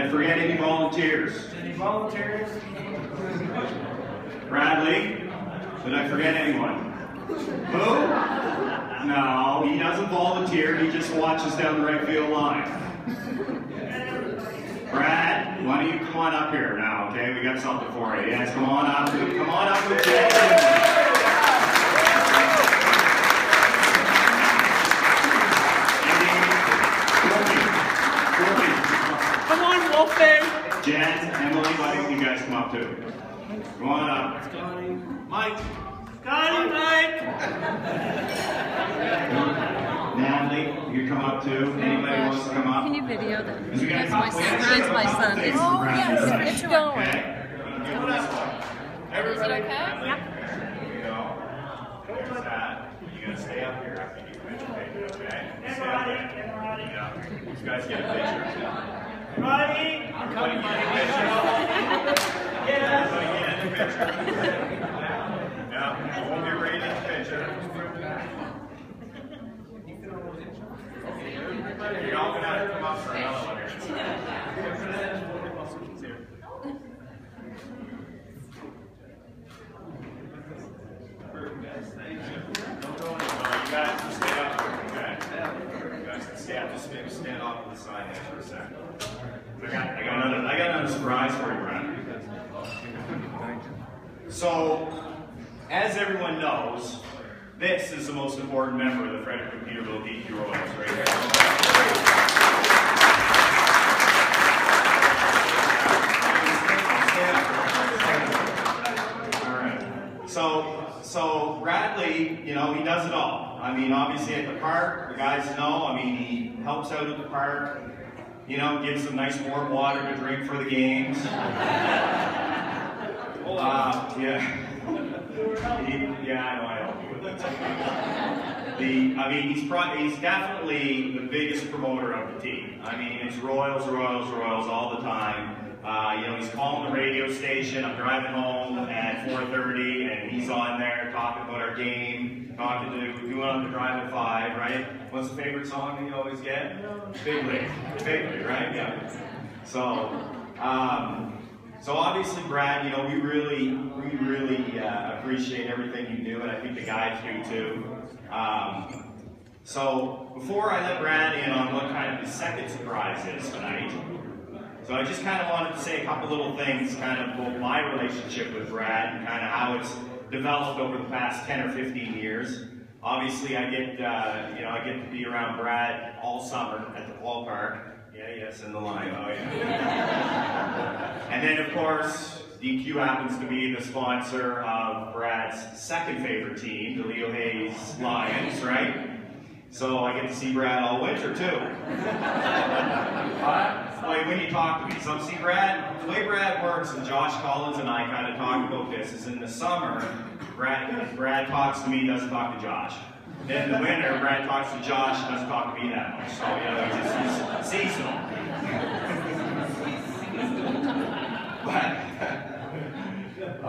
I forget any volunteers? Any volunteers? Bradley? Did I forget anyone? Who? No, he doesn't volunteer, he just watches down the right field line. Brad, why don't you come on up here now, okay? We got something for you. Yes, come on up with Jay. Come on, Wolfie! Jen, Emily, why don't you guys come up too? Come on up. Scotty. Mike. Scotty, Mike! Natalie, you come up too. Anybody wants to come up? Can you video them? Because we got That's my son. That's my son. It's, Oh, yes, it's going. Okay. Everybody. Is it okay? Yep. Here we go. There's that. You gotta stay up here after you finish taking it, okay? Yeah. You guys get a picture. Roddy! I'm coming, buddy. Everybody get in the picture. Yeah, hold your right in the picture. You're all gonna have to come up for another one here. Don't go anywhere. You guys just stay up here, okay? You guys can stay up. Just maybe stand off to the side there for a second. I got another surprise for you, Brad. So, as everyone knows, this is the most important member of the Fredericton Peterbilt DQ Royals right here. All right. So Bradley, you know, he does it all. I mean, obviously at the park, the guys know. I mean, he helps out at the park. You know, gives them nice warm water to drink for the games. Yeah. Yeah, I know I help you with that. I mean, he's definitely the biggest promoter of the team. I mean, it's Royals all the time. You know, he's calling the radio station. I'm driving home at 4:30, and he's on there talking about our game, doing on the drive at 5, right? What's the favorite song that you always get? Big League, right? Yeah. So obviously, Brad, you know, we really appreciate everything you do, and I think the guys do too. So before I let Brad in on what kind of the second surprise is tonight, so I just kind of wanted to say a couple little things, kind of about my relationship with Brad and kind of how it's developed over the past 10 or 15 years. Obviously, I get to be around Brad all summer at the ballpark. Yeah, yes, in the line. Oh yeah. And then, of course, DQ happens to be the sponsor of Brad's second favorite team, the Leo Hayes Lions, right? So I get to see Brad all winter too. When you talk to me, so see Brad, the way Brad works, and Josh Collins and I kind of talk about this, is in the summer, Brad talks to me, doesn't talk to Josh. Then in the winter, Brad talks to Josh, doesn't talk to me that much. So, you know, it's seasonal. Oh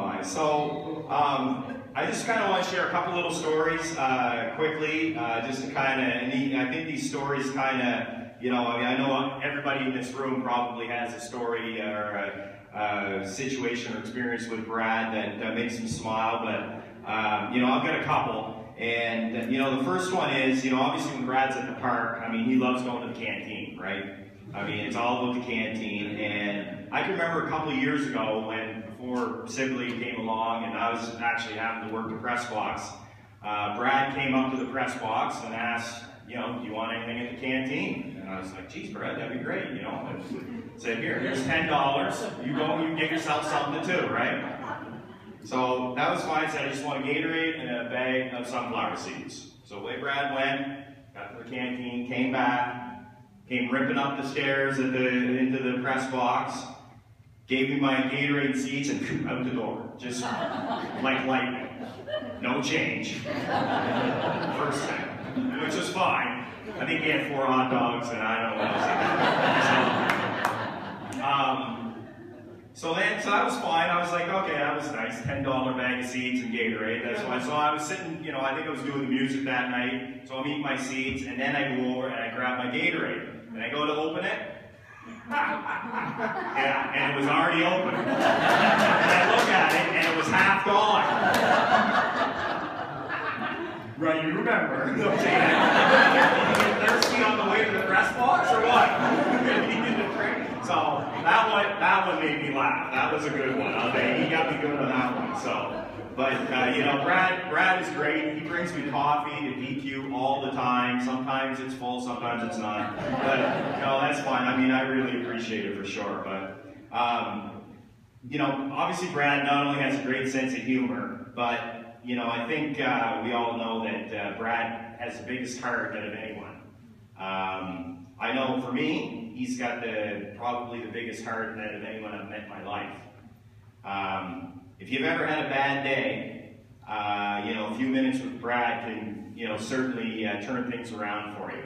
my. So, I just kind of want to share a couple little stories quickly, just to kind of, and I think these stories kind of, you know, I mean, I know everybody in this room probably has a story or a situation or experience with Brad that makes him smile, but, you know, I've got a couple. And, you know, the first one is, you know, obviously when Brad's at the park, I mean, he loves going to the canteen, right? I mean, it's all about the canteen. And I can remember a couple of years ago before Sibley came along and I was actually having to work the press box, Brad came up to the press box and asked, you know, do you want anything at the canteen? And I was like, geez, Brad, that'd be great, you know. I said, here's $10. You go, you get yourself something too, right? So that was fine. I said, I just want a Gatorade and a bag of sunflower seeds. So away Brad went, got to the canteen, came back, came ripping up the stairs into the press box, gave me my Gatorade and seeds, and out the door. Just like lightning. No change. First thing. Which was fine. I think he had 4 hot dogs, and I don't know what else he did. So that was fine. I was like, okay, that was nice. $10 bag of seeds and Gatorade. That's fine. So I was sitting, you know, I think I was doing the music that night. So I'm eating my seeds, and then I go over and I grab my Gatorade. And I go to open it. Yeah, and it was already open. And I look at it, and it was half gone. Right, you remember. You get thirsty on the way to the press box, or what? So that one made me laugh. That was a good one. He got me good on that one. So, but you know, Brad is great. He brings me coffee to DQ all the time. Sometimes it's full, sometimes it's not. But you know, that's fine. I mean, I really appreciate it for sure. But you know, obviously Brad not only has a great sense of humor, but you know, I think we all know that Brad has the biggest heart out of anyone. I know for me, he's got probably the biggest heart out of anyone I've met in my life. If you've ever had a bad day, you know, a few minutes with Brad can, you know, certainly turn things around for you.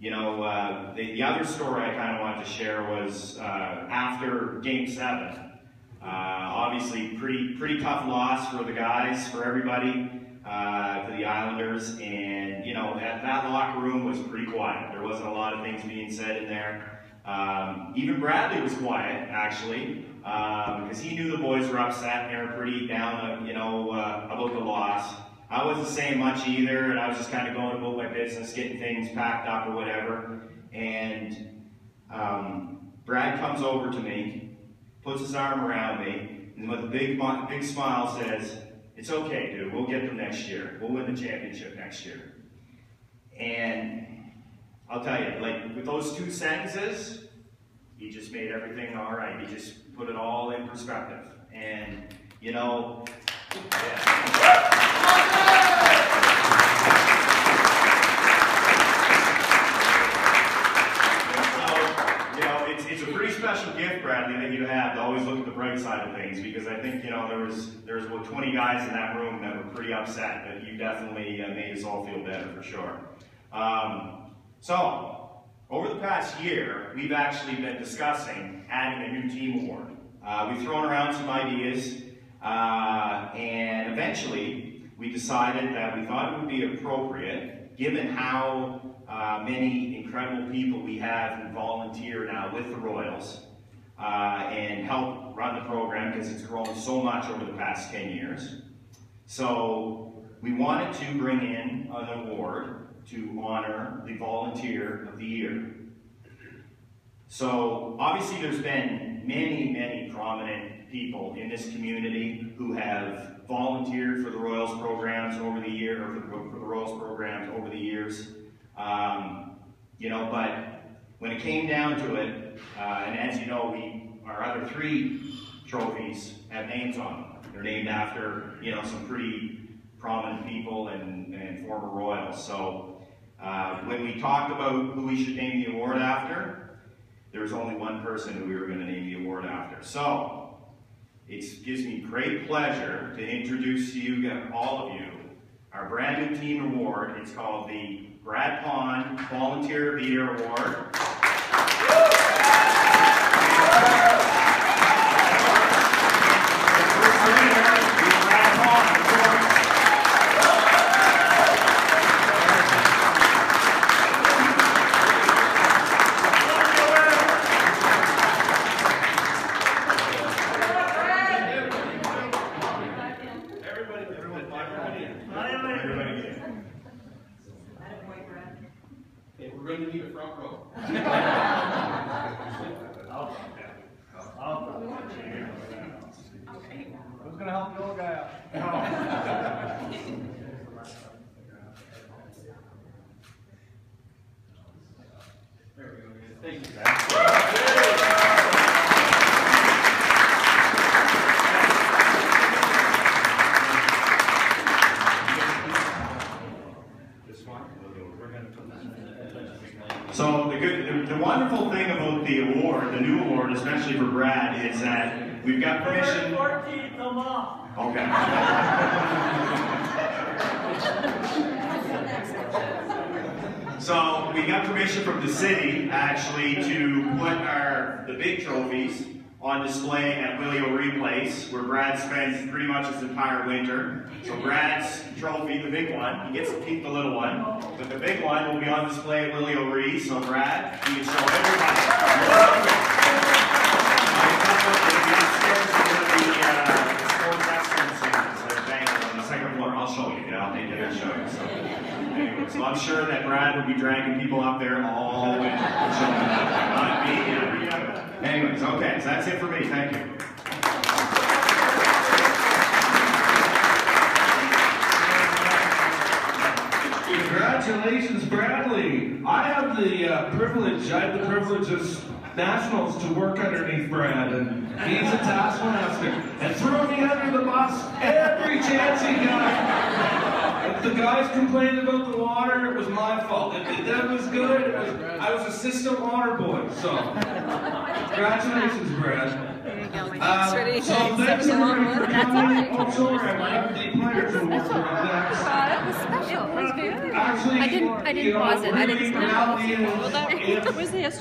You know, the other story I kind of wanted to share was after Game 7. Obviously, pretty tough loss for the guys, for everybody, for the Islanders, and you know that locker room was pretty quiet. There wasn't a lot of things being said in there. Even Bradley was quiet, actually, because he knew the boys were upset and they were pretty down, you know, about the loss. I wasn't saying much either, and I was just kind of going about my business, getting things packed up or whatever. And Brad comes over to me, puts his arm around me, and with a big smile says, "It's okay, dude. We'll get them next year. We'll win the championship next year." And I'll tell you, like with those two sentences, he just made everything all right. He just put it all in perspective. And you know, yeah. It's a pretty special gift, Bradley, that you have to always look at the bright side of things, because I think, you know, there was about 20 guys in that room that were pretty upset, but you definitely made us all feel better for sure. So, over the past year, we've actually been discussing adding a new team award. We've thrown around some ideas, and eventually we decided that we thought it would be appropriate, given how many incredible people we have who volunteer now with the Royals and help run the program, because it's grown so much over the past 10 years. So we wanted to bring in an award to honor the Volunteer of the Year. So obviously there's been many prominent people in this community who have volunteered for the Royals programs over the year, or for the Royals programs over the years. You know, but when it came down to it, and as you know, our other 3 trophies have names on them. They're named after, you know, some pretty prominent people and former Royals. So when we talked about who we should name the award after, there was only one person who we were going to name the award after. So it gives me great pleasure to introduce to you, all of you, our brand new team award. It's called the Brad Pond Volunteer of the Year Award. We're going to need a front row. Who's going to help the old guy out? There we go. Thank you. So the wonderful thing about the award, the new award, especially for Brad, is that we've got permission. 14th a month. Okay. So we got permission from the city actually to put the big trophies on display at Willie O'Ree Place, where Brad spends pretty much his entire winter. So Brad's trophy, the big one, he gets to keep the little one, but the big one will be on display at Willie O'Ree. So Brad, you can show everybody. Anyways, okay, so that's it for me. Thank you. Congratulations, Bradley. I have the privilege of nationals to work underneath Brad, and he's a taskmaster and threw me under the bus every chance he got. If the guys complained about the water, it was my fault. If that was good, I was assistant water boy. So, congratulations, Brad. There you go, my ready. So next we're going to oh, sorry, I have the players award next. That was special. It was very. Actually, I didn't pause it. I didn't. Now Was the yesterday?